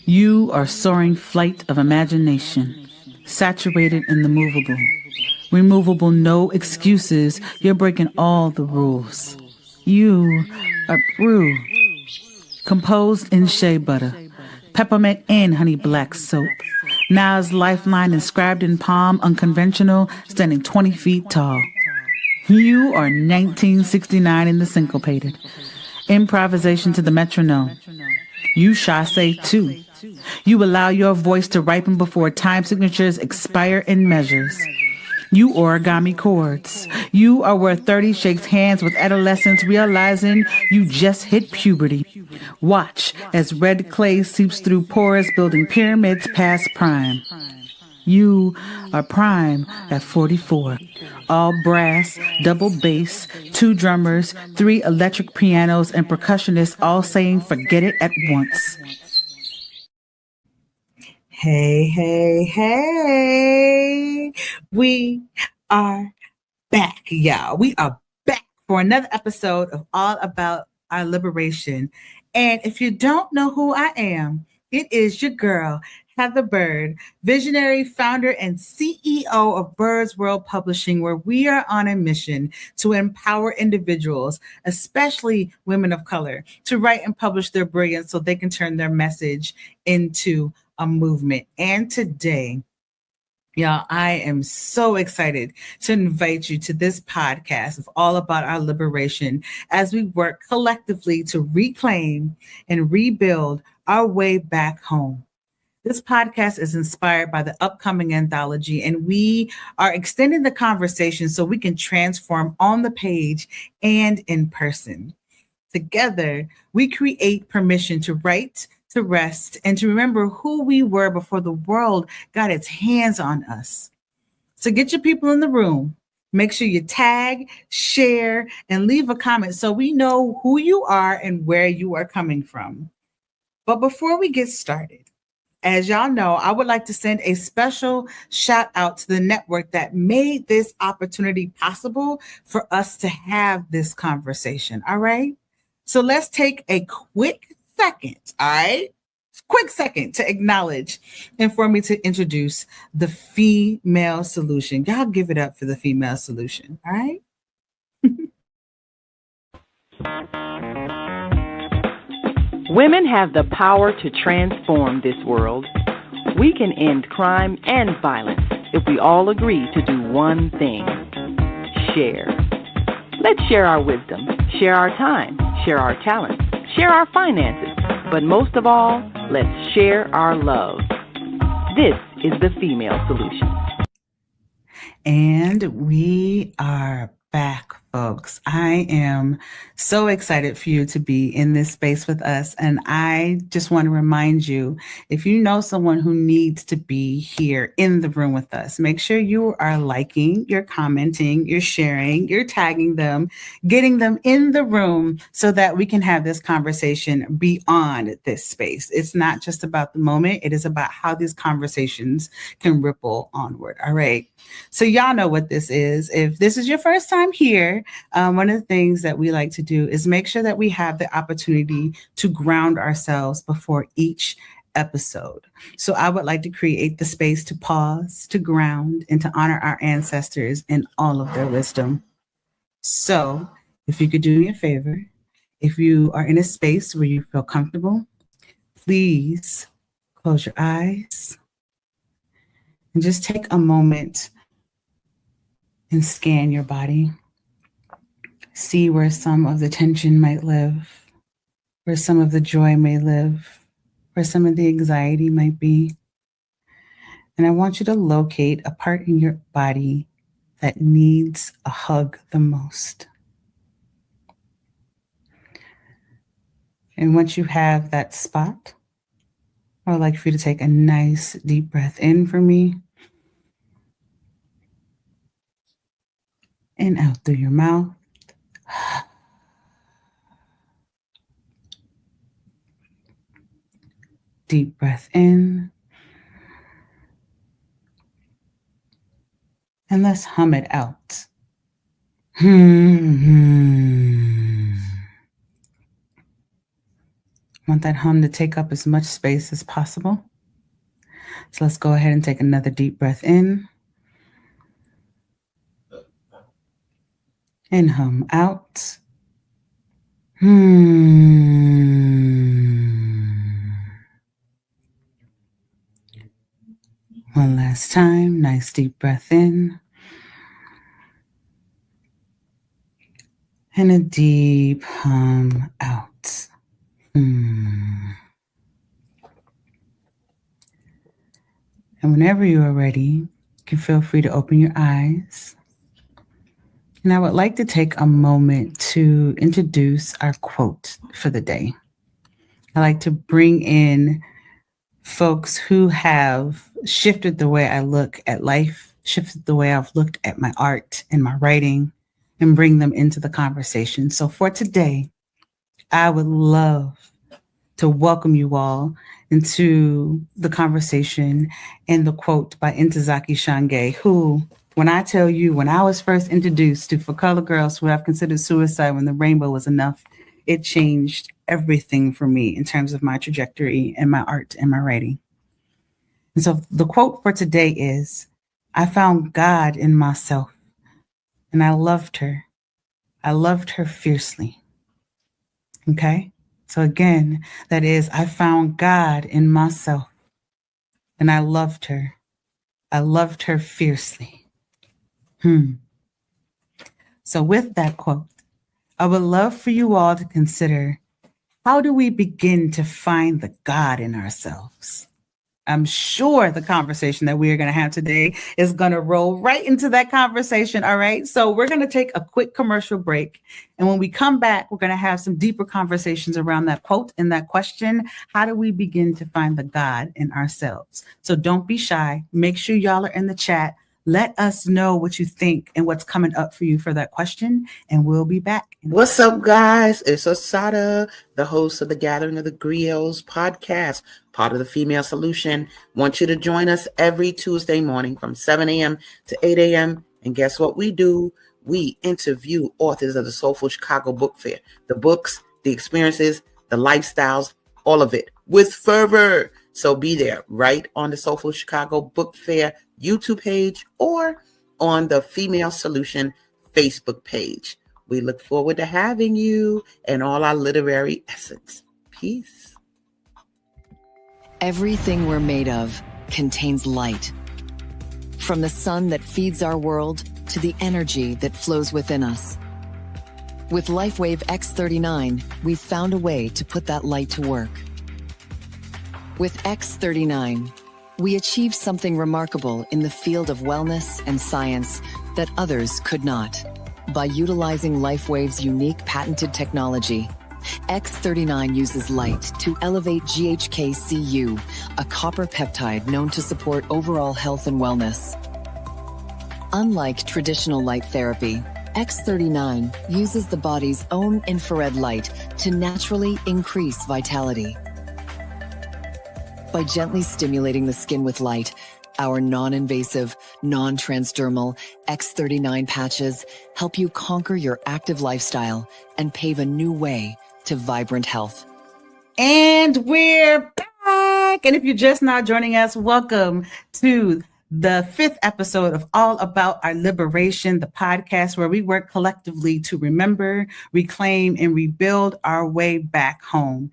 You are soaring flight of imagination, saturated in the movable. Removable, no excuses. You're breaking all the rules. You are brew, composed in shea butter, peppermint and honey black soap. Nas lifeline inscribed in palm, unconventional, standing 20 feet tall. You are 1969 in the syncopated. Improvisation to the metronome. You chasse too. You allow your voice to ripen before time signatures expire in measures. You origami chords. You are where 30 shakes hands with adolescents realizing you just hit puberty. Watch as red clay seeps through pores building pyramids past prime. You are prime at 44. All brass, double bass, 2 drummers, 3 electric pianos, and percussionists all saying forget it at once. Hey, hey, hey. We are back, y'all. We are back for another episode of All About Our Liberation. And if you don't know who I am, it is your girl, Heather Byrd, visionary founder and CEO of Byrd's World Publishing, where we are on a mission to empower individuals, especially women of color, to write and publish their brilliance so they can turn their message into a movement. And today, y'all, I am so excited to invite you to this podcast of All About Our Liberation as we work collectively to reclaim and rebuild our way back home. This podcast is inspired by the upcoming anthology, and we are extending the conversation so we can transform on the page and in person. Together, we create permission to write, to rest, and to remember who we were before the world got its hands on us. So get your people in the room. Make sure you tag, share, and leave a comment so we know who you are and where you are coming from. But before we get started, as y'all know, I would like to send a special shout out to the network that made this opportunity possible for us to have this conversation. All right. So let's take a quick second. All right. Quick second to acknowledge and for me to introduce the female solution. Y'all give it up for the female solution. All right. Women have the power to transform this world. We can end crime and violence if we all agree to do one thing: share. Let's share our wisdom, share our time, share our talents, share our finances, but most of all, let's share our love. This is the female solution. And we are back, folks. I am so excited for you to be in this space with us. And I just want to remind you, if you know someone who needs to be here in the room with us, make sure you are liking, you're commenting, you're sharing, you're tagging them, getting them in the room so that we can have this conversation beyond this space. It's not just about the moment. It is about how these conversations can ripple onward. All right. So y'all know what this is. If this is your first time here, one of the things that we like to do is make sure that we have the opportunity to ground ourselves before each episode. So I would like to create the space to pause, to ground, and to honor our ancestors and all of their wisdom. So if you could do me a favor, if you are in a space where you feel comfortable, please close your eyes and just take a moment and scan your body. See where some of the tension might live, where some of the joy may live, where some of the anxiety might be. And I want you to locate a part in your body that needs a hug the most. And once you have that spot, I would like for you to take a nice deep breath in for me. And out through your mouth. Deep breath in. And let's hum it out. I want that hum to take up as much space as possible. So let's go ahead and take another deep breath in. And hum out. One last time. Nice deep breath in. And a deep hum out. And whenever you are ready, you can feel free to open your eyes. And I would like to take a moment to introduce our quote for the day. I like to bring in folks who have shifted the way I look at life, shifted the way I've looked at my art and my writing, and bring them into the conversation. So for today, I would love to welcome you all into the conversation and the quote by Ntozake Shange, who, when I tell you, when I was first introduced to For Color Girls, who I've considered suicide when the rainbow was enough, it changed everything for me in terms of my trajectory and my art and my writing. And so the quote for today is, I found God in myself and I loved her. I loved her fiercely. Okay? So again, that is, I found God in myself and I loved her. I loved her fiercely. So with that quote, I would love for you all to consider, how do we begin to find the God in ourselves? I'm sure the conversation that we are going to have today is going to roll right into that conversation. All right. So we're going to take a quick commercial break. And when we come back, we're going to have some deeper conversations around that quote and that question. How do we begin to find the God in ourselves? So don't be shy. Make sure y'all are in the chat. Let us know what you think and what's coming up for you for that question. And we'll be back. What's up, guys? It's Osada, the host of the Gathering of the Griots podcast, part of the Female Solution. Want you to join us every Tuesday morning from 7 a.m. to 8 a.m. And guess what we do? We interview authors of the Soulful Chicago Book Fair. The books, the experiences, the lifestyles, all of it with fervor. So be there right on the Soulful Chicago Book Fair YouTube page or on the Female Solution Facebook page. We look forward to having you and all our literary essence. Peace. Everything we're made of contains light. From the sun that feeds our world to the energy that flows within us. With LifeWave X39, we've found a way to put that light to work. With X39, we achieved something remarkable in the field of wellness and science that others could not. By utilizing LifeWave's unique patented technology, X39 uses light to elevate GHK-Cu, a copper peptide known to support overall health and wellness. Unlike traditional light therapy, X39 uses the body's own infrared light to naturally increase vitality. By gently stimulating the skin with light, our non-invasive, non-transdermal X39 patches help you conquer your active lifestyle and pave a new way to vibrant health. And we're back. And if you're just now joining us, welcome to the 5th episode of All About Our Liberation, the podcast where we work collectively to remember, reclaim, and rebuild our way back home.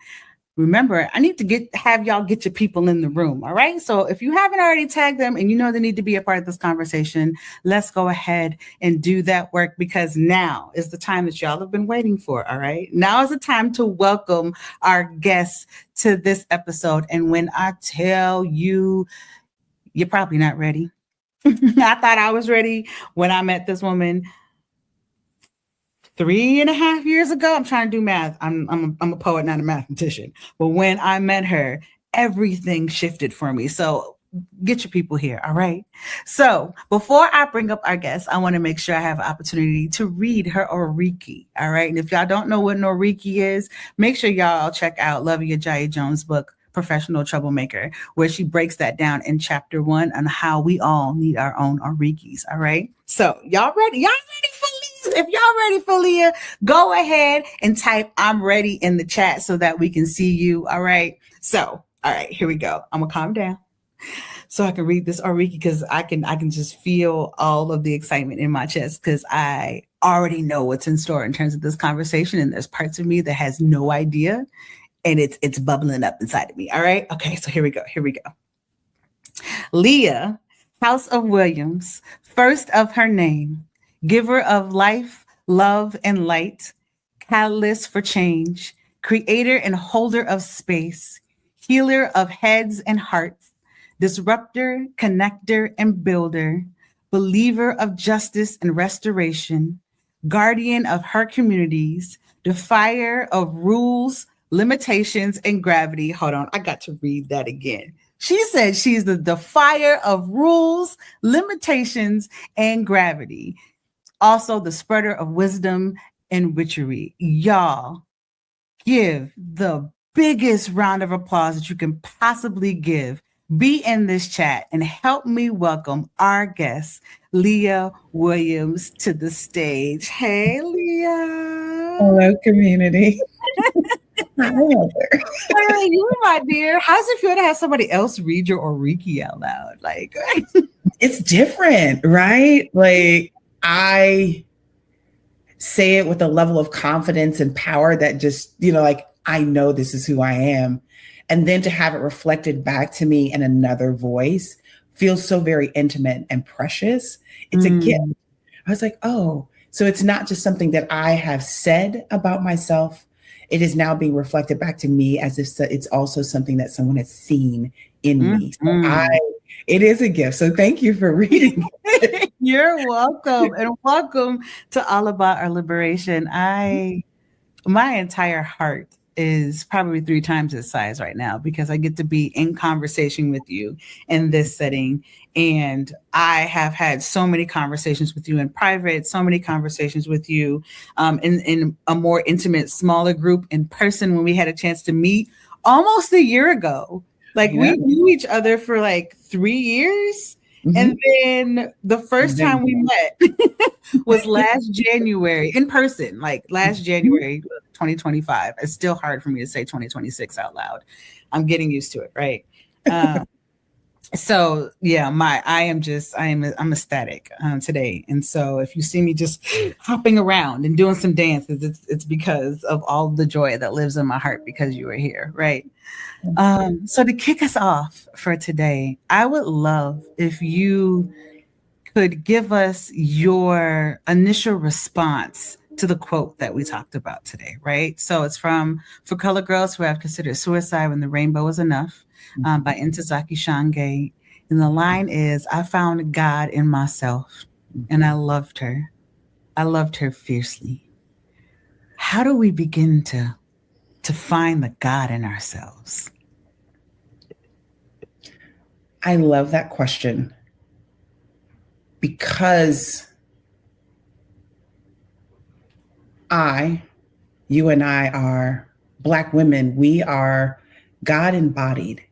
Remember, I need to have y'all get your people in the room. All right. So if you haven't already tagged them and you know they need to be a part of this conversation, let's go ahead and do that work, because now is the time that y'all have been waiting for. All right. Now is the time to welcome our guests to this episode. And when I tell you, you're probably not ready. I thought I was ready when I met this woman 3.5 years ago. I'm trying to do math. I'm a poet, not a mathematician. But when I met her, everything shifted for me. So get your people here. All right. So before I bring up our guest, I want to make sure I have an opportunity to read her Oriki. All right. And if y'all don't know what an Oriki is, make sure y'all check out Lovey Ajayi Jones' book, Professional Troublemaker, where she breaks that down in chapter 1 on how we all need our own Orikis. All right. So y'all ready? Y'all ready for Leah? If y'all ready for Leah, go ahead and type "I'm ready" in the chat so that we can see you. All right. So, all right, here we go. I'm gonna calm down so I can read this Ariki because I can just feel all of the excitement in my chest because I already know what's in store in terms of this conversation, and there's parts of me that has no idea, and it's bubbling up inside of me. All right. Okay. So here we go. Here we go. Leah, House of Williams, first of her name, giver of life, love, and light, catalyst for change, creator and holder of space, healer of heads and hearts, disruptor, connector, and builder, believer of justice and restoration, guardian of her communities, defier of rules, limitations, and gravity. Hold on, I got to read that again. She said she's the defier of rules, limitations, and gravity. Also the spreader of wisdom and witchery. Y'all, give the biggest round of applause that you can possibly give. Be in this chat and help me welcome our guest, Leah Williams, to the stage. Hey, Leah. Hello, community. Hi, Heather. Hey, you, my dear. How's it feel to have somebody else read your Oriki out loud? Like, It's different, right? Like, I say it with a level of confidence and power that just, like, I know this is who I am. And then to have it reflected back to me in another voice feels so very intimate and precious. It's a gift. I was like, oh, so it's not just something that I have said about myself. It is now being reflected back to me as if it's also something that someone has seen in me. So it is a gift. So thank you for reading it. You're welcome. And welcome to All About Our Liberation. My entire heart is probably 3 times its size right now because I get to be in conversation with you in this setting. And I have had so many conversations with you in private, so many conversations with you in a more intimate, smaller group in person when we had a chance to meet almost a year ago. Like we knew each other for like 3 years. And then the first time we met was last January in person, like last January 2025. It's still hard for me to say 2026 out loud. I'm getting used to it, right? So yeah, I'm ecstatic today. And so if you see me just hopping around and doing some dances, it's because of all the joy that lives in my heart because you are here, right? So to kick us off for today, I would love if you could give us your initial response to the quote that we talked about today, right? So it's from For Color Girls Who Have Considered Suicide When the Rainbow Is Enough by Ntozake Shange. And the line is, I found God in myself and I loved her. I loved her fiercely. How do we begin to find the God in ourselves? I love that question because you and I are Black women. We are God embodied.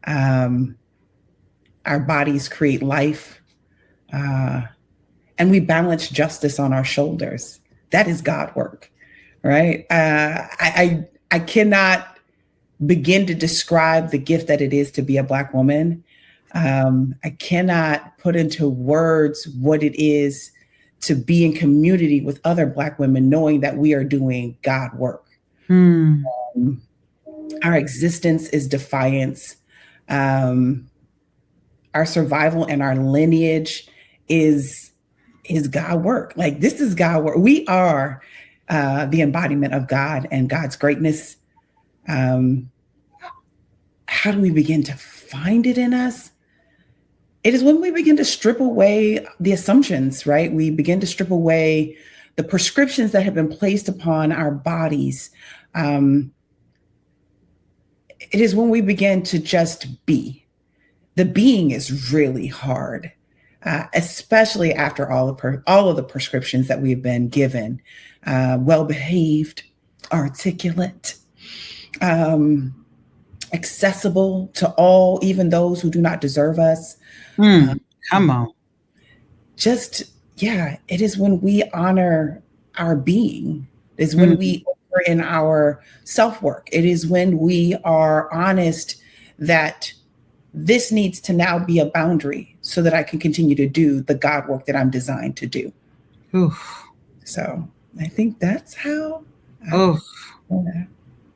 Our bodies create life, and we balance justice on our shoulders. That is God work, right? I cannot begin to describe the gift that it is to be a Black woman. I cannot put into words what it is to be in community with other Black women, knowing that we are doing God work. Our existence is defiance. Our survival and our lineage is God work. Like, this is God work. We are the embodiment of God and God's greatness. How do we begin to find it in us? It is when we begin to strip away the assumptions, right? We begin to strip away the prescriptions that have been placed upon our bodies. It is when we begin to just be. The being is really hard, especially after all of the prescriptions that we've been given. Well-behaved, articulate, accessible to all, even those who do not deserve us. Come on. Just, yeah, it is when we honor our being. It's when we are in our self-work. It is when we are honest that this needs to now be a boundary so that I can continue to do the God work that I'm designed to do. Oof. So I think that's how. Oof.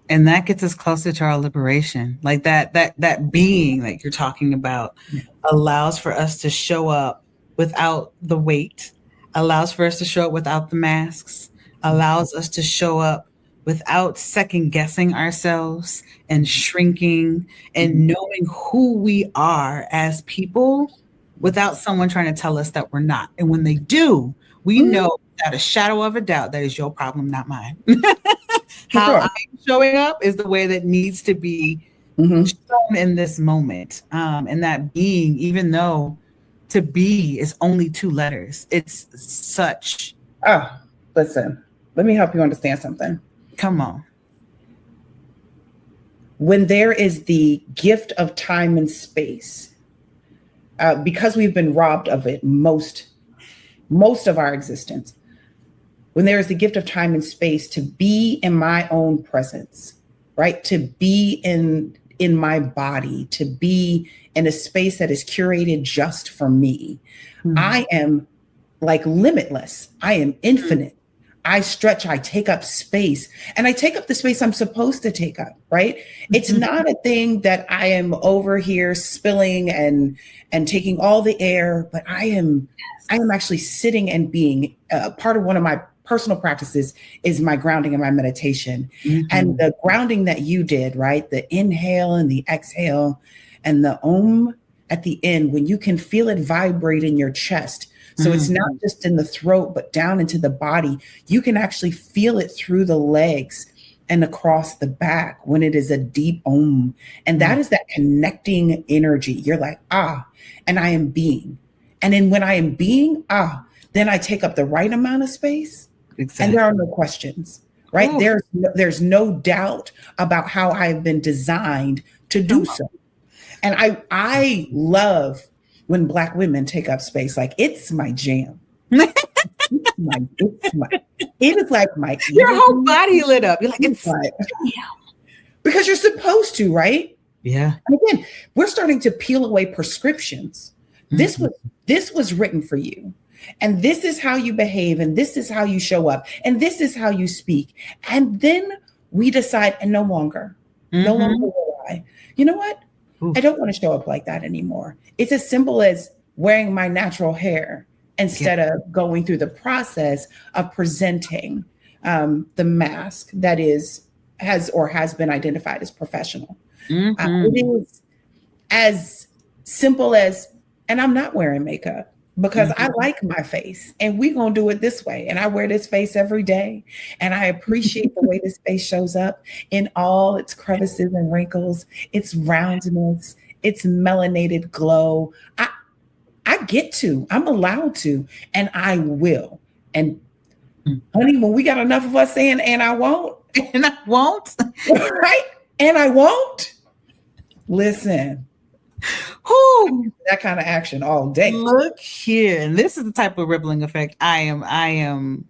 And that gets us closer to our liberation. Like that being that you're talking about allows for us to show up without the weight, allows for us to show up without the masks, allows us to show up without second guessing ourselves and shrinking and knowing who we are as people without someone trying to tell us that we're not. And when they do, we know without a shadow of a doubt that is your problem, not mine. How I'm showing up is the way that needs to be shown in this moment. And that being, even though to be is only 2 letters, it's such. Oh, listen, let me help you understand something. Come on. When there is the gift of time and space, because we've been robbed of it most of our existence, when there is the gift of time and space to be in my own presence, right? To be in my body, to be in a space that is curated just for me. I am like limitless. I am infinite. I stretch, I take up space, and I take up the space I'm supposed to take up, right? It's not a thing that I am over here spilling and taking all the air, but I am actually sitting and being part of one of my personal practices is my grounding and my meditation. And the grounding that you did, right? The inhale and the exhale and the om at the end, when you can feel it vibrate in your chest. So it's not just in the throat, but down into the body. You can actually feel it through the legs and across the back when it is a deep om. And that is that connecting energy. You're like, and I am being. And then when I am being, then I take up the right amount of space. Exactly. And there are no questions, right? There's no doubt about how I've been designed to do so. And I love when Black women take up space. Like, it's my jam. It is like my your whole body lit up. You're like, it's like, because you're supposed to, right? Yeah. And again, we're starting to peel away prescriptions. This was written for you. And this is how you behave, and this is how you show up, and this is how you speak. And then we decide, and no longer will I. You know what? I don't want to show up like that anymore. It's as simple as wearing my natural hair instead of going through the process of presenting the mask that has been identified as professional. It is as simple as, and I'm not wearing makeup because I like my face, and we're going to do it this way. And I wear this face every day, and I appreciate the way this face shows up in all its crevices and wrinkles, its roundness, its melanated glow. I'm allowed to, and I will. And honey, when we got enough of us saying, and I won't, and I won't, right? And I won't. Listen. That kind of action all day. Look here, and this is the type of rippling effect I am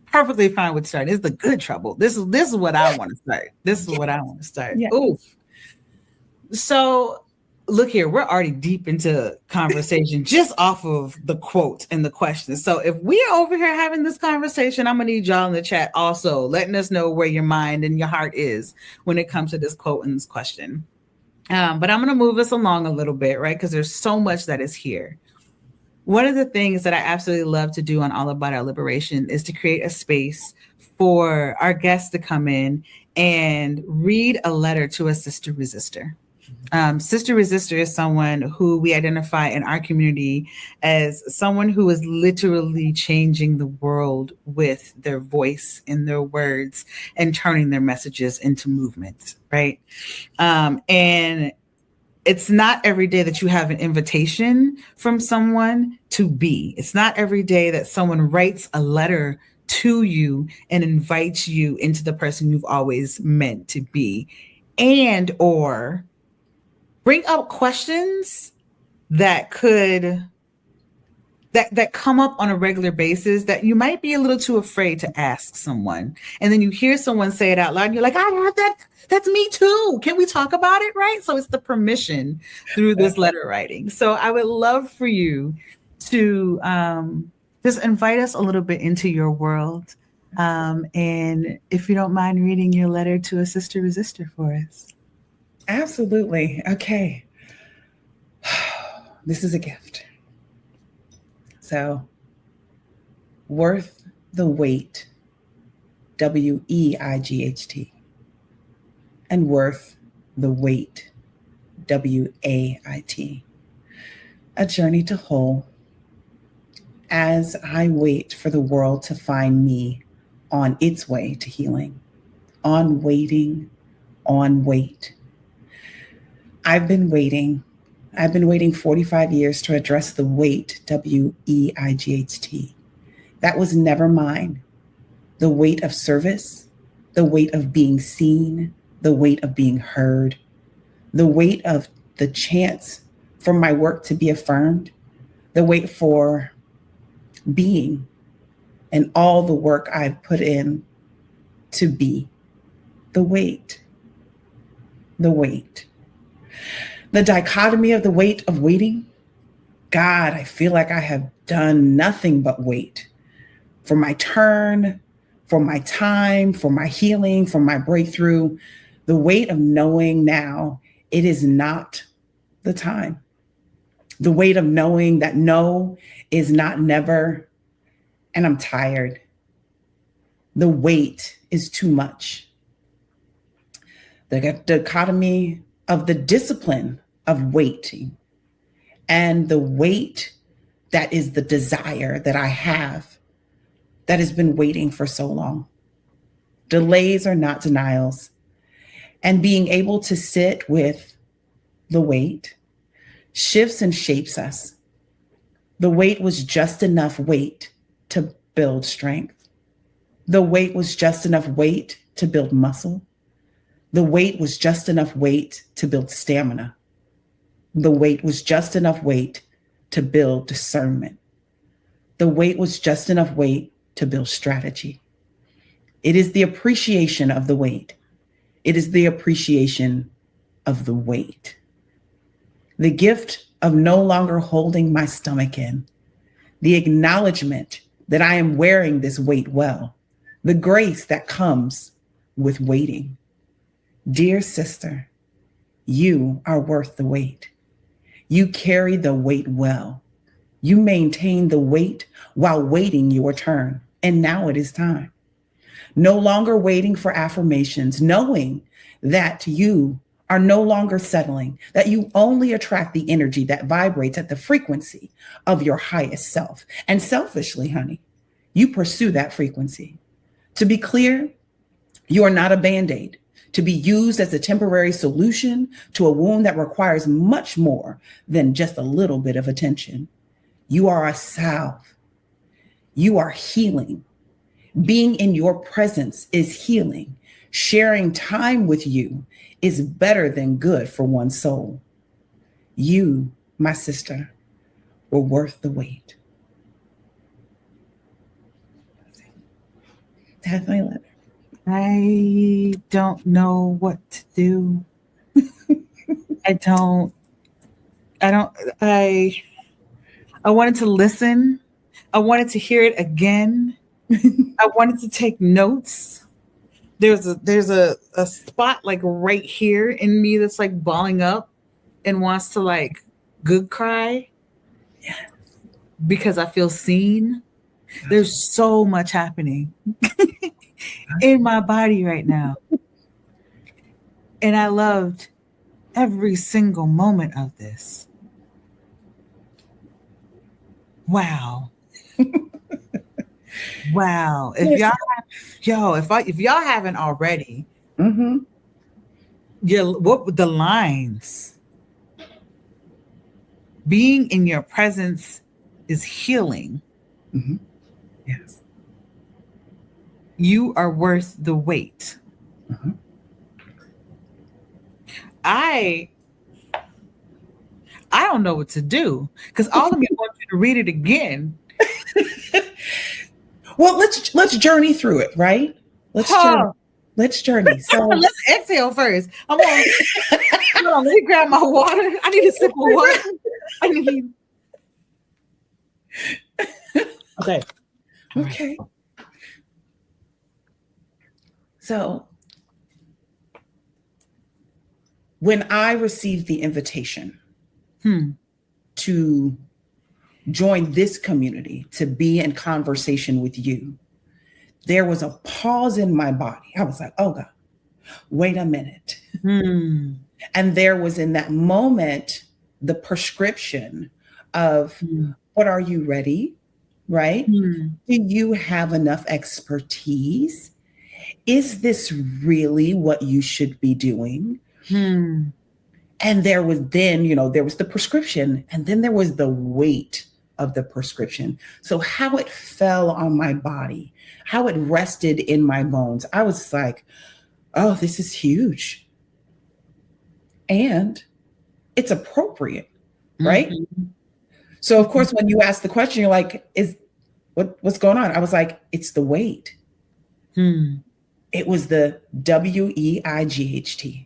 perfectly fine with starting. This is the good trouble. This is what I want to start. This is what I want to start. Yeah. Oof. So look here, we're already deep into conversation just off of the quote and the question. So if we are over here having this conversation, I'm gonna need y'all in the chat also letting us know where your mind and your heart is when it comes to this quote and this question. But I'm going to move us along a little bit, right? Because there's so much that is here. One of the things that I absolutely love to do on All About Our Liberation is to create a space for our guests to come in and read a letter to a sister resistor. Sister resistor is someone who we identify in our community as someone who is literally changing the world with their voice and their words and turning their messages into movement, right? And it's not every day that you have an invitation from someone to be. It's not every day that someone writes a letter to you and invites you into the person you've always meant to be, and or bring up questions that could that come up on a regular basis that you might be a little too afraid to ask someone. And then you hear someone say it out loud and you're like, I have that. That's me too. Can we talk about it? Right. So it's the permission through this letter writing. So I would love for you to just invite us a little bit into your world. And if you don't mind reading your letter to a sister resistor for us. Absolutely. Okay. This is a gift. So, worth the wait, WEIGHT, and worth the wait, WAIT. A journey to whole. As I wait for the world to find me on its way to healing, on waiting, on wait. I've been waiting 45 years to address the weight, WEIGHT. That was never mine. The weight of service, the weight of being seen, the weight of being heard, the weight of the chance for my work to be affirmed, the weight for being, and all the work I've put in to be. The weight. The dichotomy of the weight of waiting. God, I feel like I have done nothing but wait for my turn, for my time, for my healing, for my breakthrough. The weight of knowing now it is not the time. The weight of knowing that no is not never, and I'm tired. The weight is too much. The dichotomy of the discipline of waiting and the weight that is the desire that I have that has been waiting for so long. Delays are not denials. And being able to sit with the weight shifts and shapes us. The weight was just enough weight to build strength. The weight was just enough weight to build muscle. The weight was just enough weight to build stamina. The weight was just enough weight to build discernment. The weight was just enough weight to build strategy. It is the appreciation of the weight. It is the appreciation of the weight. The gift of no longer holding my stomach in. The acknowledgement that I am wearing this weight well. The grace that comes with waiting. Dear sister, you are worth the wait. You carry the weight well. You maintain the weight while waiting your turn. And now it is time. No longer waiting for affirmations, knowing that you are no longer settling, that you only attract the energy that vibrates at the frequency of your highest self. And selfishly, honey, you pursue that frequency. To be clear, you are not a Band-Aid to be used as a temporary solution to a wound that requires much more than just a little bit of attention. You are a salve. You are healing. Being in your presence is healing. Sharing time with you is better than good for one's soul. You, my sister, were worth the wait. That's my letter. I don't know what to do. I wanted to listen. I wanted to hear it again. I wanted to take notes. There's a spot like right here in me that's like balling up and wants to like good cry. Yeah. Because I feel seen. There's so much happening in my body right now. And I loved every single moment of this. Wow. Wow. If y'all haven't already, what the lines? Being in your presence is healing. Mm-hmm. Yes. You are worth the wait. I don't know what to do because all of me want you to read it again. Well, let's journey through it, right? Let's journey. So let's exhale first. Hold on, let me grab my water. I need a sip of water. Okay. Okay. So when I received the invitation to join this community, to be in conversation with you, there was a pause in my body. I was like, oh God, wait a minute. And there was in that moment, the prescription of what are you ready? Right? Do you have enough expertise? Is this really what you should be doing? And there was then, there was the prescription, and then there was the weight of the prescription. So how it fell on my body, how it rested in my bones. I was like, oh, this is huge. And it's appropriate, right? So of course, when you ask the question, you're like, what's going on? I was like, it's the weight. It was the WEIGHT.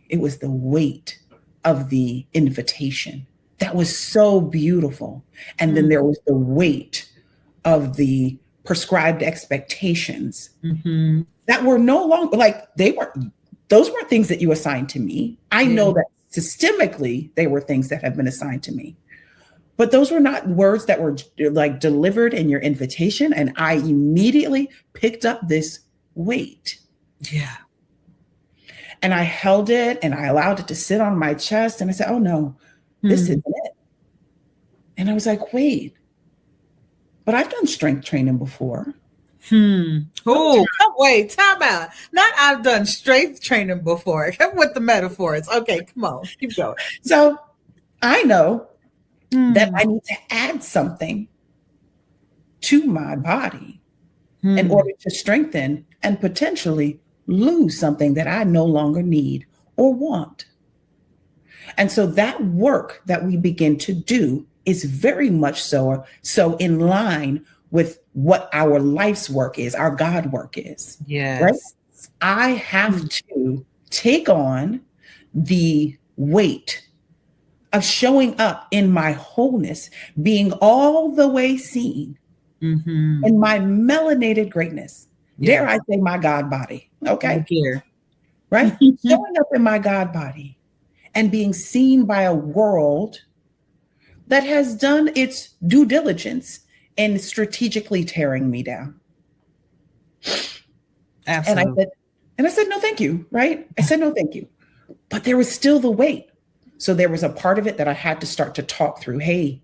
It was the weight of the invitation. That was so beautiful. And then there was the weight of the prescribed expectations that were no longer those weren't things that you assigned to me. I know that systemically they were things that have been assigned to me, but those were not words that were like delivered in your invitation. And I immediately picked up this weight. Yeah. And I held it and I allowed it to sit on my chest. And I said, oh no, this isn't it. And I was like, wait, but I've done strength training before. Oh, wait, time out. Not I've done strength training before. Come with the metaphors. Okay, come on, keep going. So I know that I need to add something to my body in order to strengthen and potentially lose something that I no longer need or want. And so that work that we begin to do is very much so in line with what our life's work is, our God work is. Yes. Right? I have to take on the weight of showing up in my wholeness, being all the way seen in my melanated greatness. Dare I say my God body? Okay. Right? Showing up in my God body and being seen by a world that has done its due diligence in strategically tearing me down. Absolutely. And I said, no, thank you. Right? I said, no, thank you. But there was still the weight. So there was a part of it that I had to start to talk through. Hey,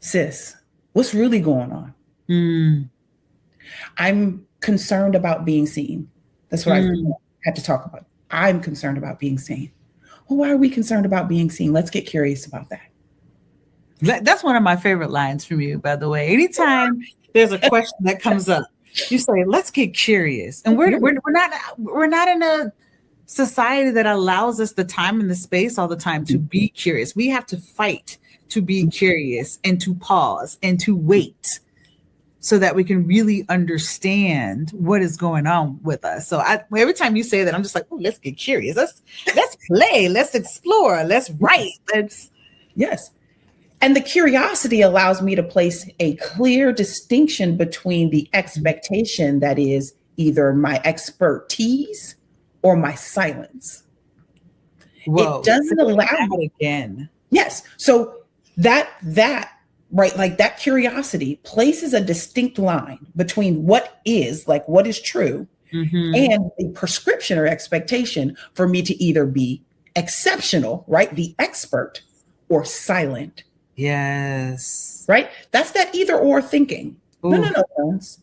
sis, what's really going on? I'm concerned about being seen. That's what I had to talk about. I'm concerned about being seen. Well, why are we concerned about being seen? Let's get curious about that. That's one of my favorite lines from you, by the way. Anytime there's a question that comes up, you say, let's get curious. And we're not in a society that allows us the time and the space all the time to be curious. We have to fight to be curious and to pause and to wait so that we can really understand what is going on with us. So every time you say that, I'm just like, oh, let's get curious. Let's play. Let's explore. Let's write. Yes. And the curiosity allows me to place a clear distinction between the expectation that is either my expertise or my silence. Whoa, it doesn't allow me again. Yes. So that right, like that curiosity places a distinct line between what is true and the prescription or expectation for me to either be exceptional, right, the expert, or silent. Yes. Right? That's that either or thinking. Ooh. No, friends.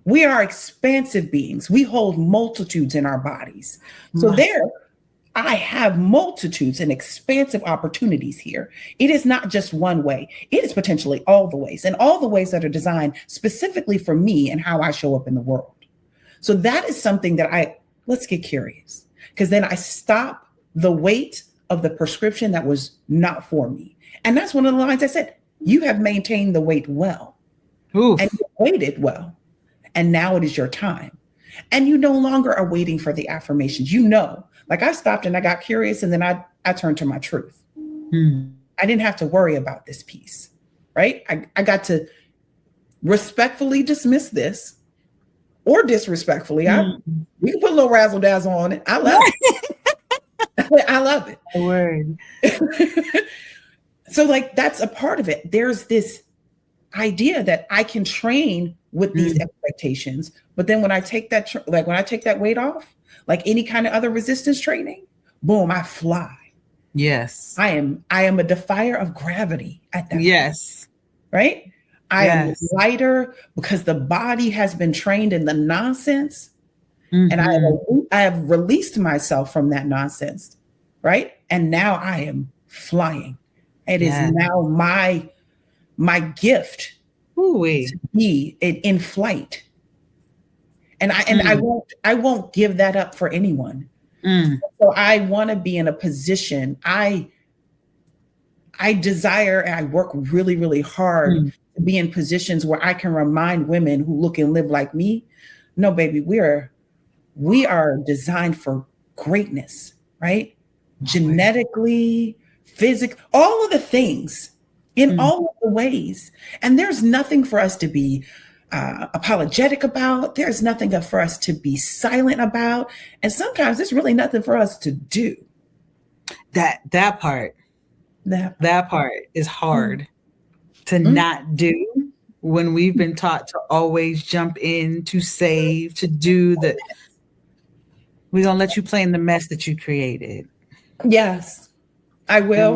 We are expansive beings. We hold multitudes in our bodies. So I have multitudes and expansive opportunities here. It is not just one way. It is potentially all the ways, and all the ways that are designed specifically for me and how I show up in the world. So that is something that let's get curious, because then I stop the weight of the prescription that was not for me. And that's one of the lines I said, you have maintained the weight well. Oof. And you waited well. And now it is your time. And you no longer are waiting for the affirmations. You know, like I stopped and I got curious and then I turned to my truth. I didn't have to worry about this piece, right? I got to respectfully dismiss this or disrespectfully. We can put a little razzle dazzle on it. I love it. I love it. Word. So like, that's a part of it. There's this idea that I can train with these expectations, but then when I take that, when I take that weight off, like any kind of other resistance training, boom, I fly. Yes. I am a defier of gravity at that Yes. point, right? I am lighter because the body has been trained in the nonsense, and I have released myself from that nonsense, right? And now I am flying. It is now my gift to be in flight, and I won't give that up for anyone. So I want to be in a position. I desire and I work really, really hard to be in positions where I can remind women who look and live like me, no, baby, we are designed for greatness, right? Genetically, physically, all of the things in all of the ways. And there's nothing for us to be apologetic about. There's nothing for us to be silent about. And sometimes there's really nothing for us to do. That part is hard to not do when we've been taught to always jump in, to save, to do the, we're going to let you play in the mess that you created. Yes, I will.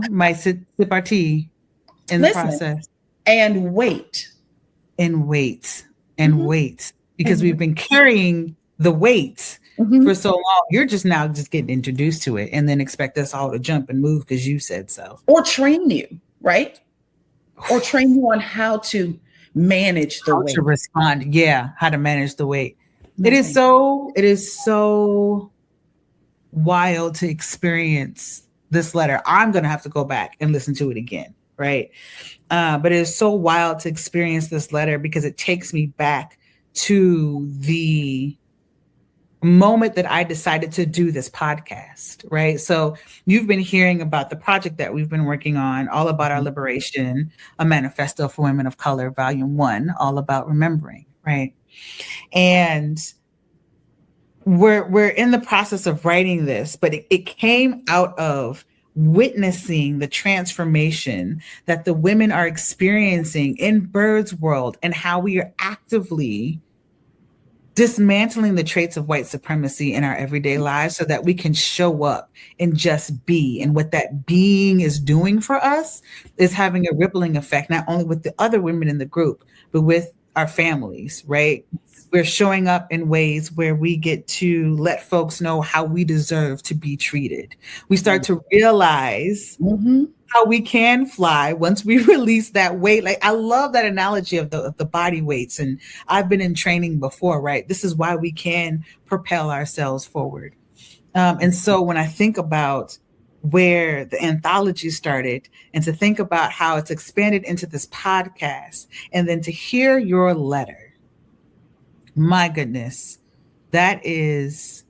Might sip our tea in the process. And wait. Because we've been carrying the weight for so long. You're just now getting introduced to it and then expect us all to jump and move because you said so. Or train you, right? Or train you on how to manage the weight. To respond. Yeah, how to manage the weight. It is so wild to experience this letter. I'm going to have to go back and listen to it again. Right. But it is so wild to experience this letter because it takes me back to the moment that I decided to do this podcast. Right. So you've been hearing about the project that we've been working on, All About Our Liberation, a manifesto for women of color, Volume 1, all about remembering. Right. And we're in the process of writing this, but it came out of witnessing the transformation that the women are experiencing in Byrd's world and how we are actively dismantling the traits of white supremacy in our everyday lives so that we can show up and just be. And what that being is doing for us is having a rippling effect, not only with the other women in the group, but with our families, right? We're showing up in ways where we get to let folks know how we deserve to be treated. We start to realize how we can fly once we release that weight. Like, I love that analogy of the body weights. And I've been in training before, right? This is why we can propel ourselves forward. And so when I think about where the anthology started and to think about how it's expanded into this podcast and then to hear your letter, my goodness, that is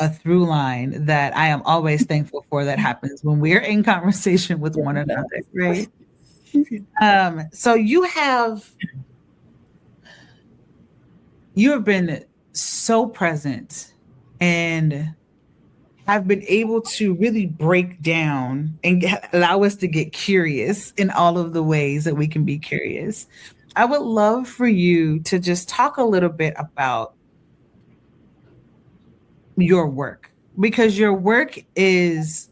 a through line that I am always thankful for that happens when we're in conversation with one another, right? So you have been so present and have been able to really break down and allow us to get curious in all of the ways that we can be curious. I would love for you to just talk a little bit about your work, because your work is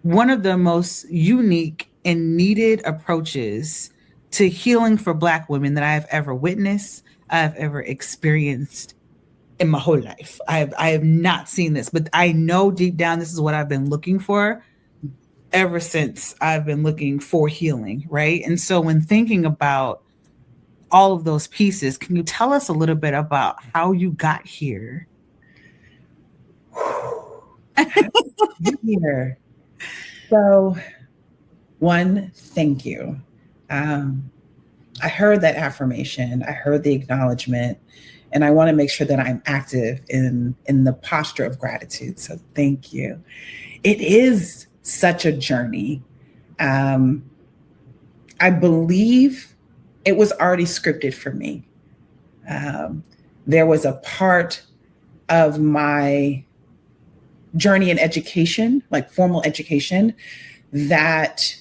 one of the most unique and needed approaches to healing for Black women that I've ever witnessed, I've ever experienced in my whole life. I have not seen this, but I know deep down this is what I've been looking for ever since I've been looking for healing, right? And so when thinking about all of those pieces, can you tell us a little bit about how you got here? Happy to be here. So, one, thank you. I heard that affirmation. I heard the acknowledgement, and I want to make sure that I'm active in the posture of gratitude. So thank you. It is such a journey. I believe it was already scripted for me. There was a part of my journey in education, like formal education, that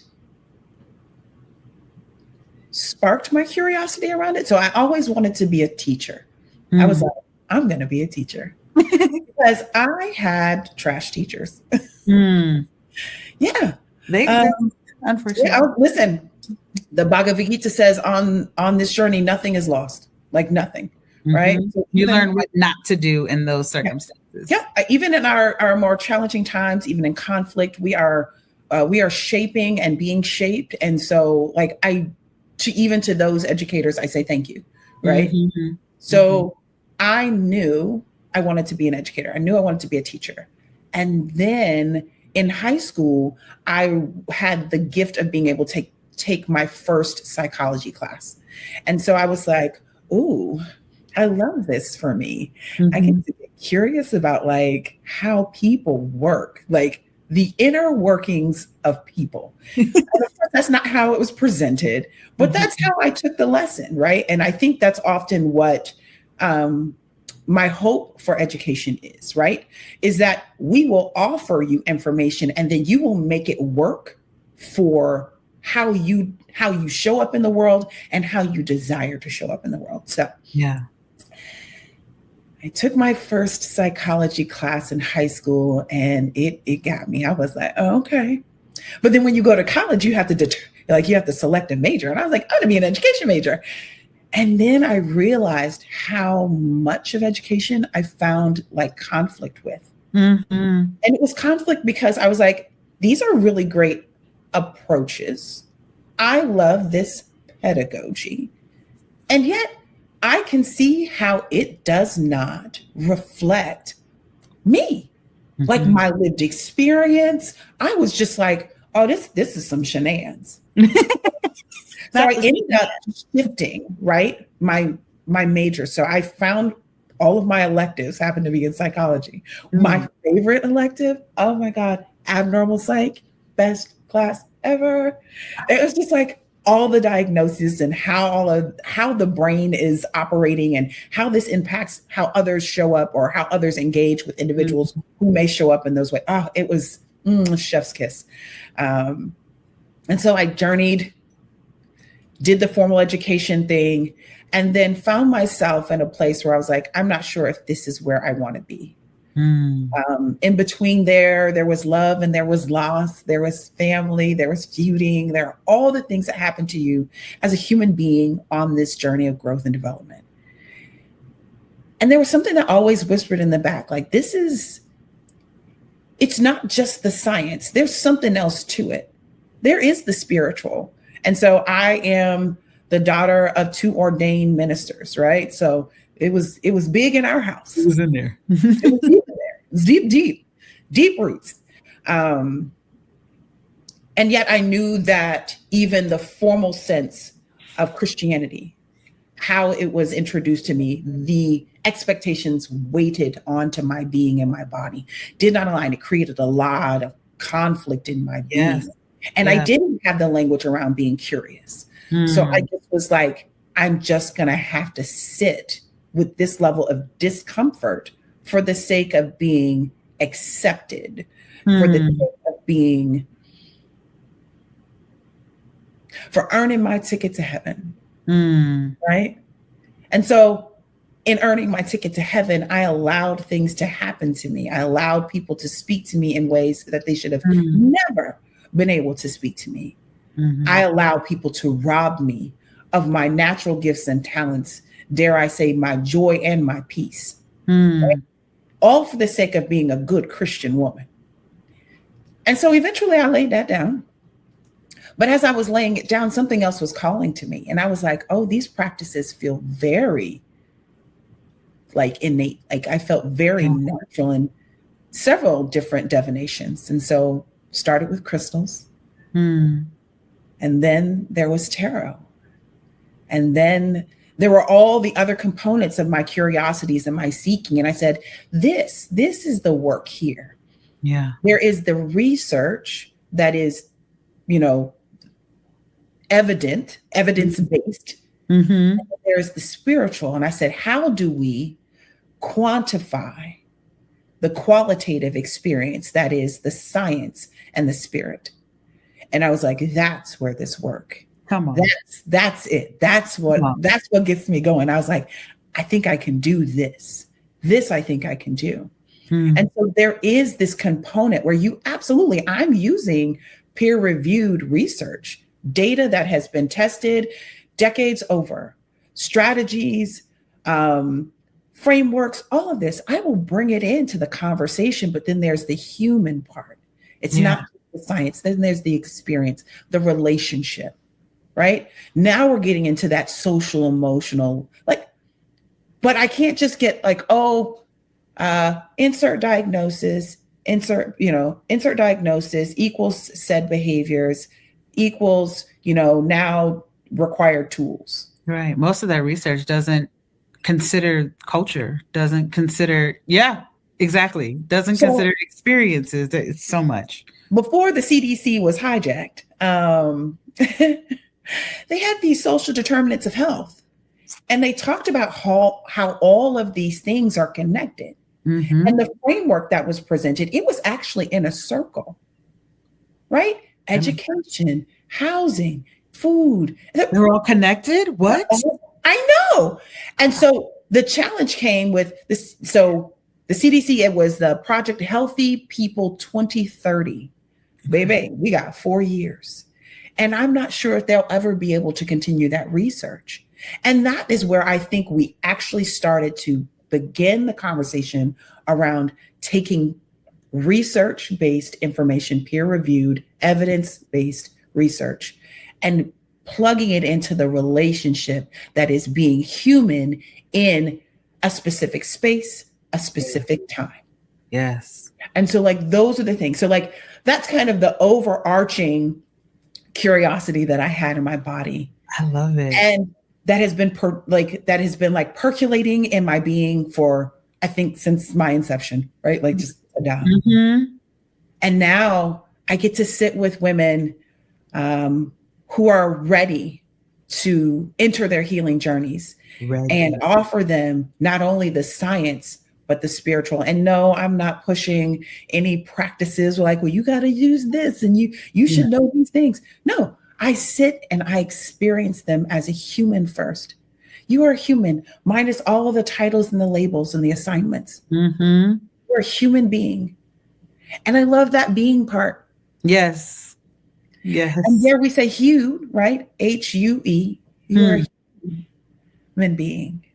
sparked my curiosity around it. So I always wanted to be a teacher. I was like, I'm going to be a teacher because I had trash teachers. Yeah. Unfortunately. Listen, the Bhagavad Gita says on this journey, nothing is lost, like nothing, right? So you learn what not to do in those circumstances. Yeah. Even in our more challenging times, even in conflict, we are shaping and being shaped. And so to those educators, I say thank you, right? So I knew I wanted to be an educator. I knew I wanted to be a teacher. And then in high school, I had the gift of being able to take my first psychology class. And so I was like, ooh, I love this for me. I get to get curious about like how people work, like the inner workings of people. And of course, that's not how it was presented, but that's how I took the lesson, right? And I think that's often what my hope for education is, right? Is that we will offer you information and then you will make it work for how you show up in the world and how you desire to show up in the world. So yeah. I took my first psychology class in high school and it got me. I was like, oh, okay. But then when you go to college, you have to select a major. And I was like, I'm going to be an education major. And then I realized how much of education I found like conflict with. And it was conflict because I was like, these are really great approaches. I love this pedagogy. And yet I can see how it does not reflect me, like my lived experience. I was just like, oh, this is some shenanigans. So I ended up shifting, right? My major. So I found all of my electives happened to be in psychology. My favorite elective, oh my God, abnormal psych, best class ever. It was just like all the diagnosis and how the brain is operating and how this impacts how others show up or how others engage with individuals who may show up in those ways. Oh, it was chef's kiss. And so I journeyed, did the formal education thing, and then found myself in a place where I was like, I'm not sure if this is where I want to be. In between there was love and there was loss, there was family, there was feuding, there are all the things that happen to you as a human being on this journey of growth and development. And there was something that always whispered in the back, like, it's not just the science, there's something else to it. There is the spiritual. And so I am the daughter of 2 ordained ministers, right? So it was big in our house. It was in there. It was deep in there. It was deep roots. And yet I knew that even the formal sense of Christianity, how it was introduced to me, the expectations weighted onto my being and my body did not align. It created a lot of conflict in my being. And I didn't have the language around being curious. So I just was like, I'm just going to have to sit with this level of discomfort for the sake of being accepted, for the sake of for earning my ticket to heaven. Right. And so in earning my ticket to heaven, I allowed things to happen to me. I allowed people to speak to me in ways that they should have never been able to speak to me. I allowed people to rob me of my natural gifts and talents, dare I say, my joy and my peace, right? All for the sake of being a good Christian woman. And so eventually I laid that down. But as I was laying it down, something else was calling to me. And I was like, oh, these practices feel very like innate. Like I felt very natural. And several different divinations. And so started with crystals. Hmm. And then there was tarot. And then there were all the other components of my curiosities and my seeking. And I said, this is the work here. Yeah. There is the research that is, evidence-based. Mm-hmm. There's the spiritual. And I said, how do we quantify the qualitative experience that is the science and the spirit? And I was like, that's where this work. Come on. That's it. That's what gets me going. I was like, I think I can do this. This I think I can do. And so there is this component where I'm using peer-reviewed research, data that has been tested decades over, strategies, frameworks, all of this. I will bring it into the conversation, but then there's the human part. It's not the science. Then there's the experience, the relationship, right? Now we're getting into that social, emotional, but I can't just get insert diagnosis equals said behaviors equals, now required tools. Right. Most of that research doesn't consider culture, doesn't consider, consider experiences. It's so much. Before the CDC was hijacked, they had these social determinants of health. And they talked about how all of these things are connected. Mm-hmm. And the framework that was presented, it was actually in a circle, right? Education, housing, food. They're all connected? What? I know. And so the challenge came with this. So the CDC, it was the Project Healthy People 2030. Baby, we got 4 years. And I'm not sure if they'll ever be able to continue that research. And that is where I think we actually started to begin the conversation around taking research-based information, peer-reviewed, evidence-based research, and plugging it into the relationship that is being human in a specific space, a specific time. Yes. And so those are the things. So that's kind of the overarching curiosity that I had in my body. I love it. And that has been percolating in my being for, I think, since my inception, right? Just down. Mm-hmm. And now I get to sit with women who are ready to enter their healing journeys and offer them not only the science, but the spiritual. And no, I'm not pushing any practices you got to use this and you should know these things. No. I sit and I experience them as a human first. You are a human, minus all of the titles and the labels and the assignments. Mm-hmm. You're a human being. And I love that being part. Yes. Yes. And there we say hue, right? H-U-E. You're a human being.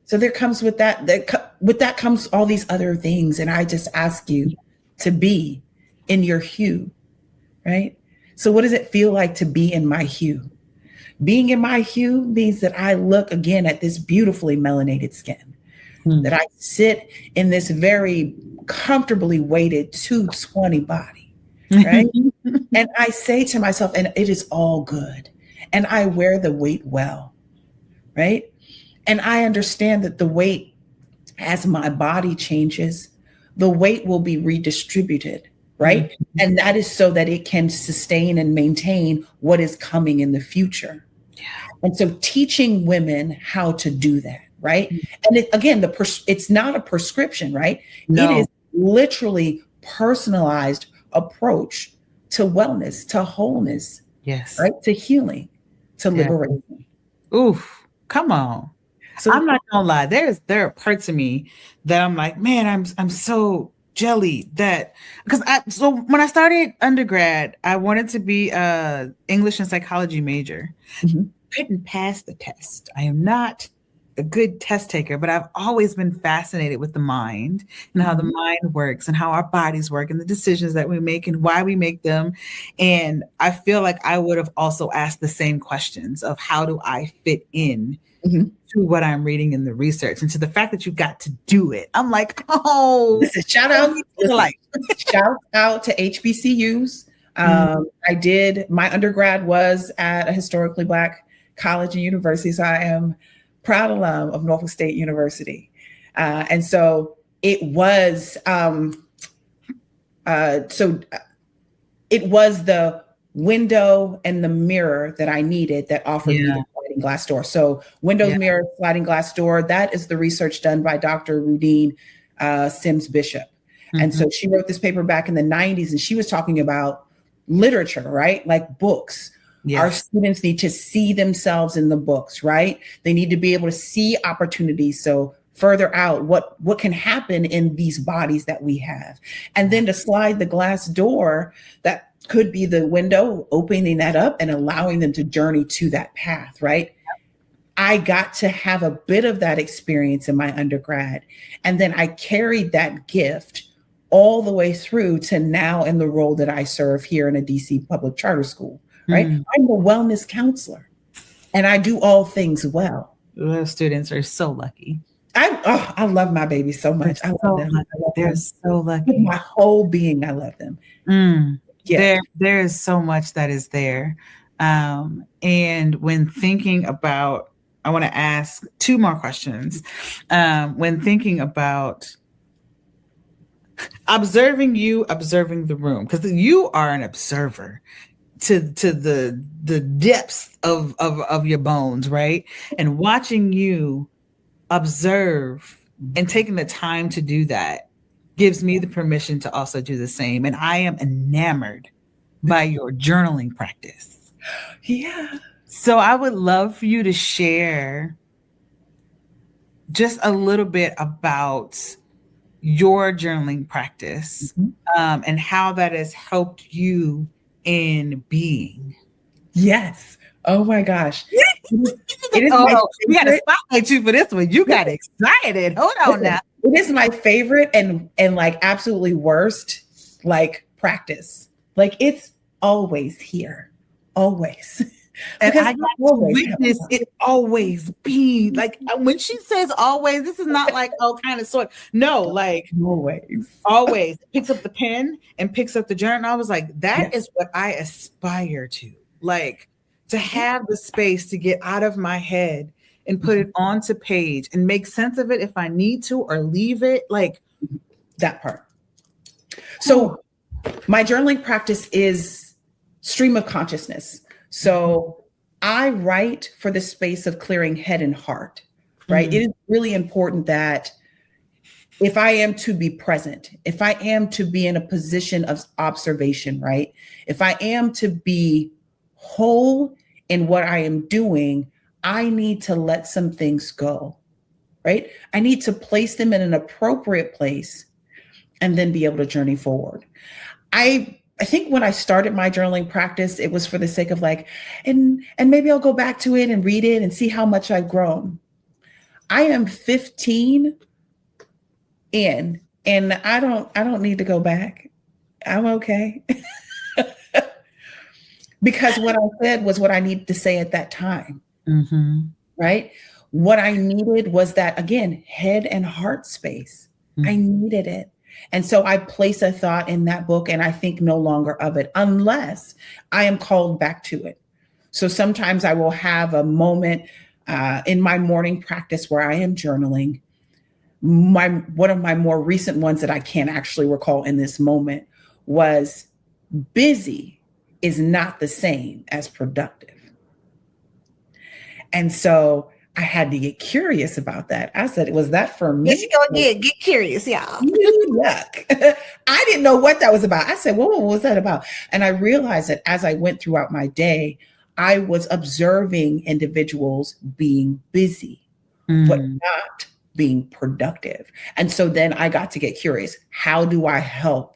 So there comes with that comes all these other things. And I just ask you to be in your hue, right? So what does it feel like to be in my hue? Being in my hue means that I look again at this beautifully melanated skin, that I sit in this very comfortably weighted 220 body, right? And I say to myself, and it is all good. And I wear the weight well, right? And I understand that the weight, as my body changes, the weight will be redistributed. Right. Mm-hmm. And that is so that it can sustain and maintain what is coming in the future. Yeah. And so teaching women how to do that. Right. Mm-hmm. And it's not a prescription. Right. No. It is literally personalized approach to wellness, to wholeness. Yes. Right. To healing, to liberation. Oof. Come on. So I'm not gonna lie. There are parts of me that I'm like, man, I'm so jelly that so when I started undergrad, I wanted to be a English and psychology major. Mm-hmm. Couldn't pass the test. I am not a good test taker, but I've always been fascinated with the mind and how the mind works and how our bodies work and the decisions that we make and why we make them. And I feel like I would have also asked the same questions of how do I fit in to what I'm reading in the research, and to the fact that you got to do it. I'm like, oh, listen, shout out to HBCUs. I did, my undergrad was at a historically Black college and university. So I am proud alum of Norfolk State University. And so it was, it was the window and the mirror that I needed that offered me the sliding glass door. So windows, mirror, sliding glass door, that is the research done by Dr. Rudine Sims Bishop. And so she wrote this paper back in the 90s, and she was talking about literature, right? Like books. Our students need to see themselves in the books, right? They need to be able to see opportunities. So further out, what can happen in these bodies that we have. And then to slide the glass door, that could be the window, opening that up and allowing them to journey to that path, right? I got to have a bit of that experience in my undergrad. And then I carried that gift all the way through to now in the role that I serve here in a DC public charter school, right? I'm a wellness counselor and I do all things well. Those students are so lucky. I love my babies so much. I love them. They're so lucky. With my whole being, I love them. There is so much that is there. And when thinking about, I want to ask two more questions. When thinking about observing the room, because you are an observer to the depths of your bones, right? And watching you observe and taking the time to do that gives me the permission to also do the same. And I am enamored by your journaling practice. Yeah. So I would love for you to share just a little bit about your journaling practice and how that has helped you in being. Yes. Oh my gosh. We got to spotlight you for this one. You got excited. Hold on now. It is my favorite and like absolutely worst like practice. Like it's always here. Always. And I got to witness it always be like when she says always, this is not like kind of sort. No, like always picks up the pen and picks up the journal. I was like, that is what I aspire to, like to have the space to get out of my head and put it onto page and make sense of it if I need to, or leave it, like that part. So my journaling practice is stream of consciousness. So I write for the space of clearing head and heart, right? It is really important that if I am to be present, if I am to be in a position of observation, right? If I am to be whole in what I am doing, I need to let some things go, right? I need to place them in an appropriate place and then be able to journey forward. I think when I started my journaling practice, it was for the sake of like, and maybe I'll go back to it and read it and see how much I've grown. I am 15 in, and I don't need to go back. I'm okay. Because what I said was what I needed to say at that time, right? What I needed was that, again, head and heart space. I needed it. And so I place a thought in that book and I think no longer of it unless I am called back to it. So sometimes I will have a moment in my morning practice where I am journaling. One of my more recent ones that I can't actually recall in this moment was busy is not the same as productive. And so I had to get curious about that. I said, was that for me? Yes, you go again. Get curious, y'all. Yuck. I didn't know what that was about. I said, well, what was that about? And I realized that as I went throughout my day, I was observing individuals being busy, but not being productive. And so then I got to get curious. How do I help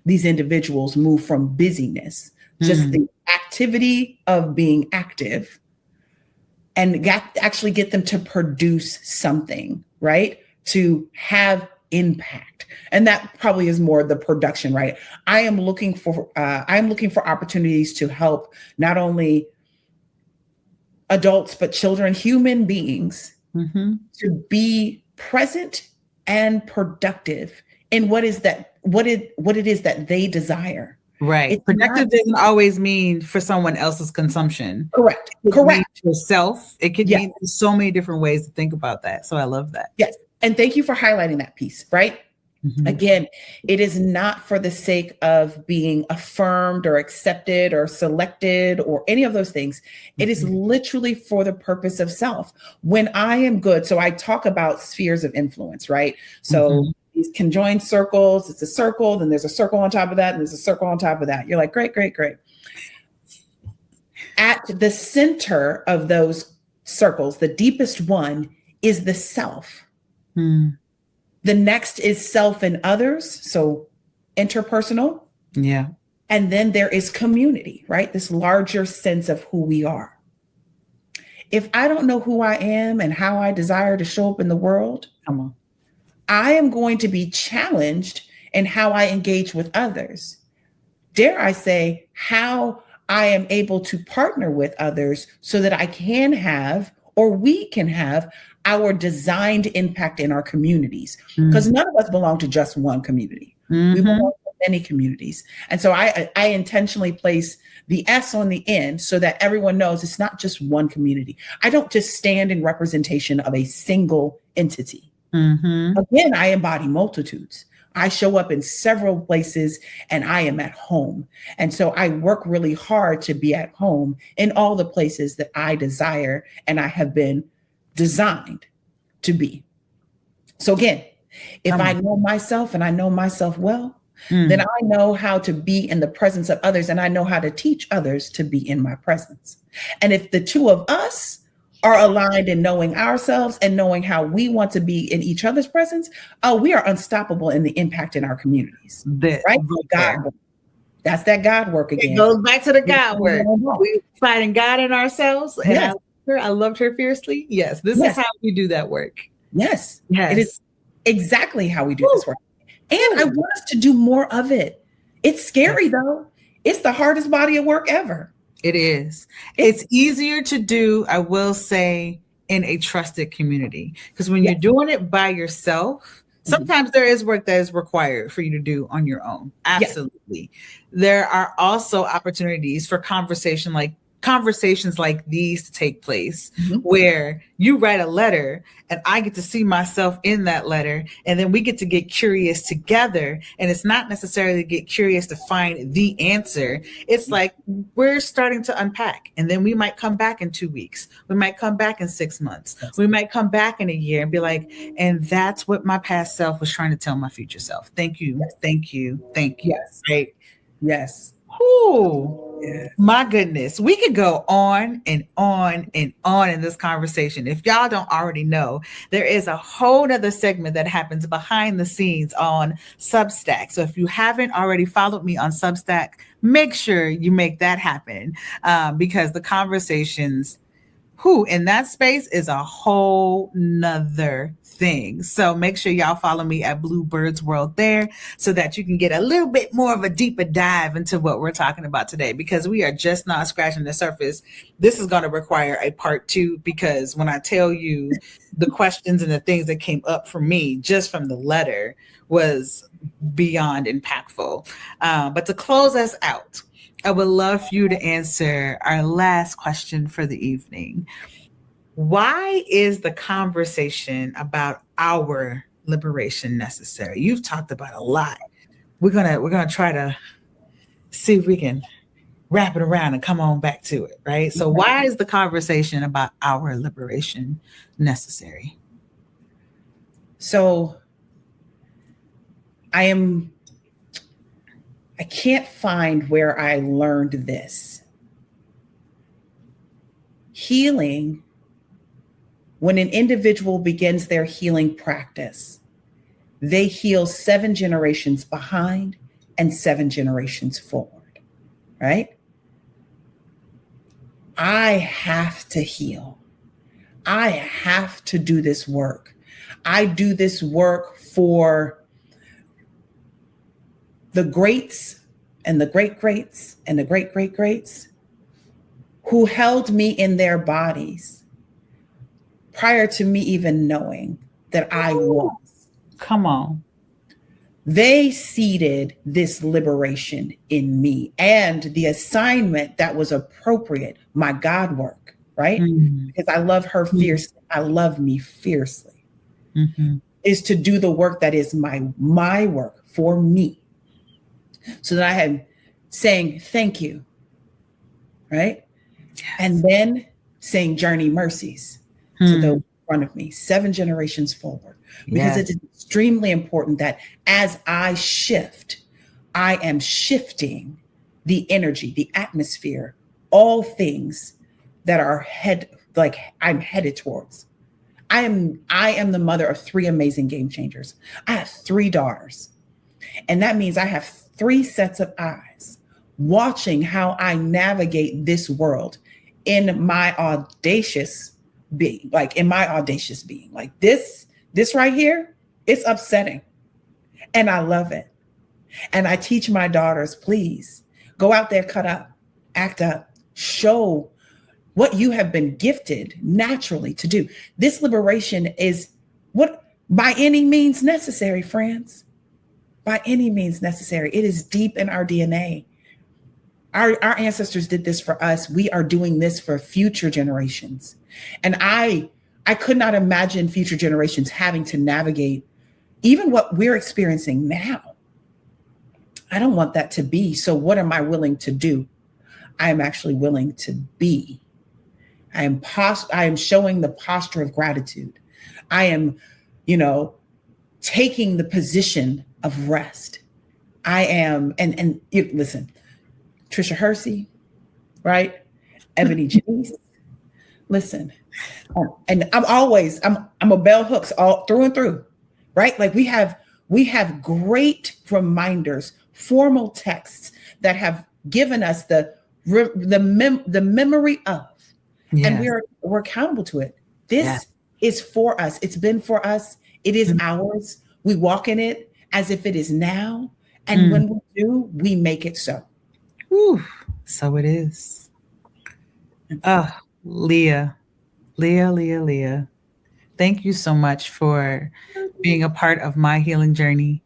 these individuals move from busyness, just the activity of being active, and actually get them to produce something, right? To have impact. And that probably is more the production, right? I'm looking for opportunities to help not only adults, but children, human beings, to be present and productive in what it is that they desire. Right. It's Productive doesn't always mean for someone else's consumption. Correct. It Correct. means yourself. It could mean so many different ways to think about that. So I love that. Yes. And thank you for highlighting that piece, right? Again, it is not for the sake of being affirmed or accepted or selected or any of those things. It is literally for the purpose of self. When I am good, so I talk about spheres of influence, right? So these conjoined circles, it's a circle, then there's a circle on top of that, and there's a circle on top of that. You're like, great, great, great. At the center of those circles, the deepest one is the self. The next is self and others, so interpersonal. Yeah. And then there is community, right? This larger sense of who we are. If I don't know who I am and how I desire to show up in the world, I am going to be challenged in how I engage with others. Dare I say, how I am able to partner with others so that I can have, or we can have, our designed impact in our communities, because none of us belong to just one community. We belong to many communities. And so I intentionally place the S on the end so that everyone knows it's not just one community. I don't just stand in representation of a single entity. Again, I embody multitudes. I show up in several places and I am at home. And so I work really hard to be at home in all the places that I desire and I have been designed to be. So again, if I know myself and I know myself well, then I know how to be in the presence of others and I know how to teach others to be in my presence. And if the two of us are aligned in knowing ourselves and knowing how we want to be in each other's presence, we are unstoppable in the impact in our communities. Right? God, that's that God work again. It goes back to the God work. We're finding God in ourselves. And I loved her fiercely. Yes, this is how we do that work. Yes, it is exactly how we do this work. And I want us to do more of it. It's scary though. It's the hardest body of work ever. It is. It's easier to do, I will say, in a trusted community. Because when you're doing it by yourself, sometimes there is work that is required for you to do on your own. Absolutely. There are also opportunities for conversations like these to take place where you write a letter and I get to see myself in that letter and then we get to get curious together. And it's not necessarily get curious to find the answer. It's like we're starting to unpack and then we might come back in 2 weeks. We might come back in 6 months. We might come back in a year and be like, and that's what my past self was trying to tell my future self. Thank you. Thank you. Thank you. Yes. Right. Yes. Ooh, my goodness. We could go on and on and on in this conversation. If y'all don't already know, there is a whole nother segment that happens behind the scenes on Substack. So if you haven't already followed me on Substack, make sure you make that happen because the conversations in that space is a whole nother thing. So make sure y'all follow me at Blue Bird's World there so that you can get a little bit more of a deeper dive into what we're talking about today, because we are just not scratching the surface. This is going to require a part 2, because when I tell you the questions and the things that came up for me just from the letter was beyond impactful. But to close us out, I would love for you to answer our last question for the evening. Why is the conversation about our liberation necessary? You've talked about a lot. We're gonna try to see if we can wrap it around and come on back to it, right? So why is the conversation about our liberation necessary? So I can't find where I learned this. Healing, when an individual begins their healing practice, they heal 7 generations behind and 7 generations forward, right? I have to heal. I have to do this work. I do this work for the greats and the great greats and the great great greats who held me in their bodies prior to me even knowing that I was. Come on. They seeded this liberation in me and the assignment that was appropriate, my God work, right? Because I love her fiercely. I love me fiercely. Is to do the work that is my work for me. So that I had saying thank you, right? Yes. And then saying journey mercies to those in front of me, 7 generations forward. Because it is extremely important that as I shift, I am shifting the energy, the atmosphere, all things that are I'm headed towards. I am the mother of 3 amazing game changers. I have 3 daughters. And that means I have 3 sets of eyes watching how I navigate this world in my audacious being, like this right here, it's upsetting. And I love it. And I teach my daughters, please go out there, cut up, act up, show what you have been gifted naturally to do. This liberation is what by any means necessary, friends. By any means necessary. It is deep in our DNA. Our ancestors did this for us. We are doing this for future generations. And I could not imagine future generations having to navigate even what we're experiencing now. I don't want that to be. So what am I willing to do? I am actually willing to be. I am showing the posture of gratitude. I am, taking the position of rest. I am, listen, Trisha Hersey, right? Ebony Janice, listen. And I'm a bell hooks all through and through, right? Like we have great reminders, formal texts that have given us the memory of, and we're accountable to it. This is for us. It's been for us. It is ours. We walk in it as if it is now. And when we do, we make it so. Whew. So it is. Leah. Thank you so much for being a part of my healing journey.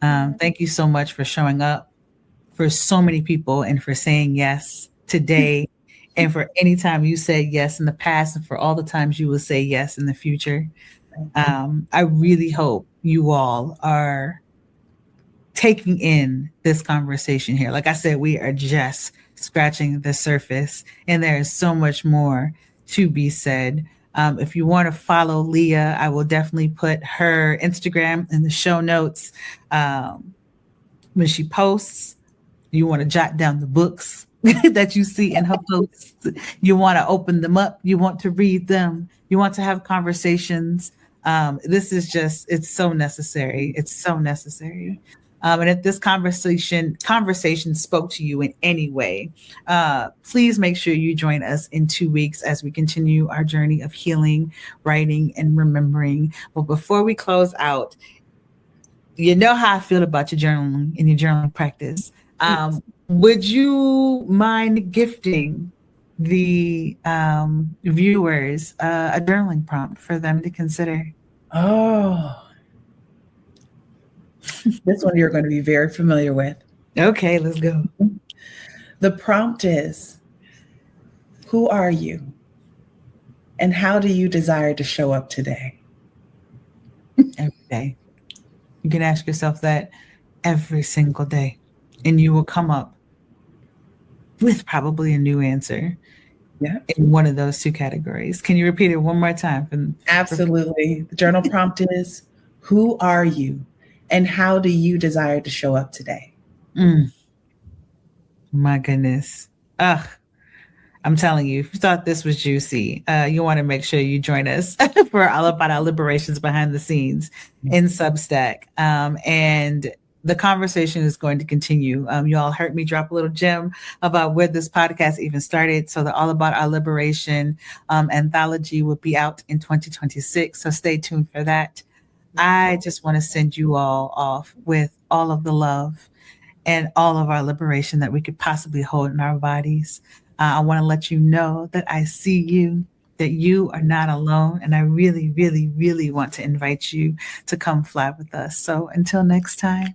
Thank you so much for showing up for so many people and for saying yes today and for any time you said yes in the past and for all the times you will say yes in the future. I really hope you all are taking in this conversation here. Like I said, we are just scratching the surface and there is so much more to be said. If you want to follow Leah, I will definitely put her Instagram in the show notes. When she posts, you want to jot down the books that you see in her posts. You want to open them up. You want to read them. You want to have conversations. This is just, it's so necessary. It's so necessary. And if this conversation spoke to you in any way, please make sure you join us in 2 weeks as we continue our journey of healing, writing, and remembering. But before we close out, you know how I feel about your journaling and your journaling practice. Would you mind gifting the viewers a journaling prompt for them to consider? Oh. This one you're going to be very familiar with. Okay, let's go. The prompt is, who are you? And how do you desire to show up today? Every day. You can ask yourself that every single day, and you will come up with probably a new answer in one of those 2 categories. Can you repeat it one more time? Absolutely. The journal prompt is, who are you? And how do you desire to show up today? My goodness. I'm telling you, if you thought this was juicy, you want to make sure you join us for all about our liberations behind the scenes in Substack. And the conversation is going to continue. You all heard me drop a little gem about where this podcast even started. So the All About Our Liberation anthology will be out in 2026. So stay tuned for that. I just want to send you all off with all of the love and all of our liberation that we could possibly hold in our bodies. I want to let you know that I see you, that you are not alone. And I really, really, really want to invite you to come fly with us. So until next time,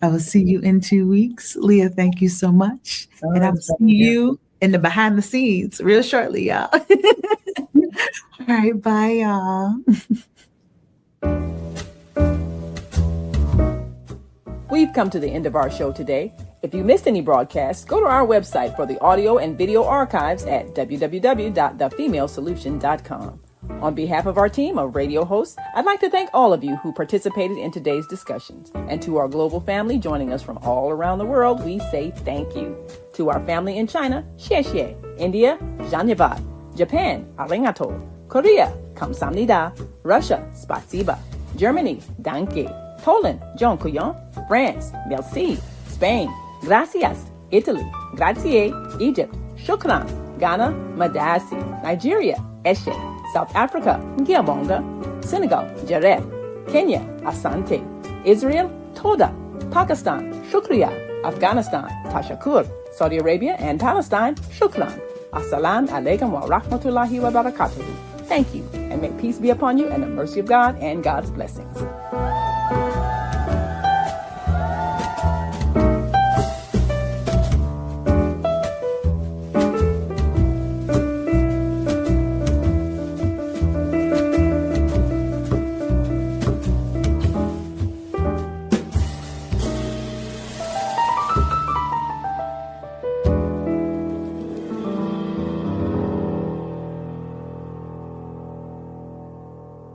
I will see you in 2 weeks. Leah, thank you so much. And I will see you in the behind the scenes real shortly, y'all. All right, bye, y'all. We've come to the end of our show today. If you missed any broadcasts, go to our website for the audio and video archives at www.thefemalesolution.com. On behalf of our team of radio hosts, I'd like to thank all of you who participated in today's discussions. And to our global family joining us from all around the world, we say thank you. To our family in China, xie xie. India, zhanyavad. Japan, arigato. Korea, kamsamnida. Russia, spasiba. Germany, danke. Poland, dziękuję. France, merci. Spain, gracias. Italy, grazie. Egypt, shukran. Ghana, madasi. Nigeria, eshe. South Africa, Ngiyabonga. Senegal, Jaref. Kenya, Asante. Israel, Toda. Pakistan, Shukriya. Afghanistan, Tashakur. Saudi Arabia and Palestine, Shukran. Assalamu alaikum wa rahmatullahi wa barakatuhu. Thank you, and may peace be upon you and the mercy of God and God's blessings.